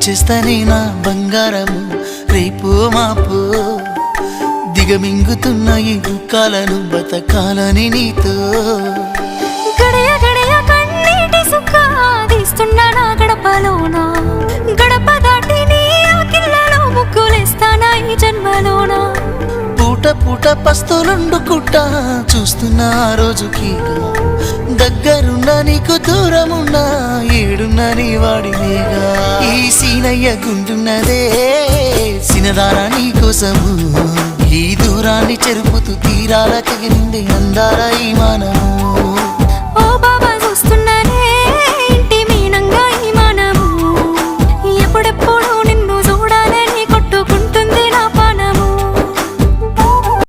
చేస్తానే నా బంగారము రేపు మాపు దిగమింగుతున్న ఈ దుఃఖాలను బతకాలని నీతో గడయ గడయ కన్నీటి సుఖ తీస్తున్నా నా గడపలోనా గడప దాటి నీ ఆకిళ్ళలో ముగ్గులేస్తానా ఈ జన్మలోనా పూట పూట పస్తులుండుకుంటా చూస్తున్నా ఆ రోజుకి దగ్గరున్నా నీకు దూరమున్నా ఏడున్నా నీ వాడినేగా ఈ సీనయ్య గుంటున్నదే సినదారా నీ కోసము ఈ దూరాన్ని చెరుపుతూ తీరాల తెగినింది అందాల ఈ మానము ఓ బాబా చూస్తున్నానే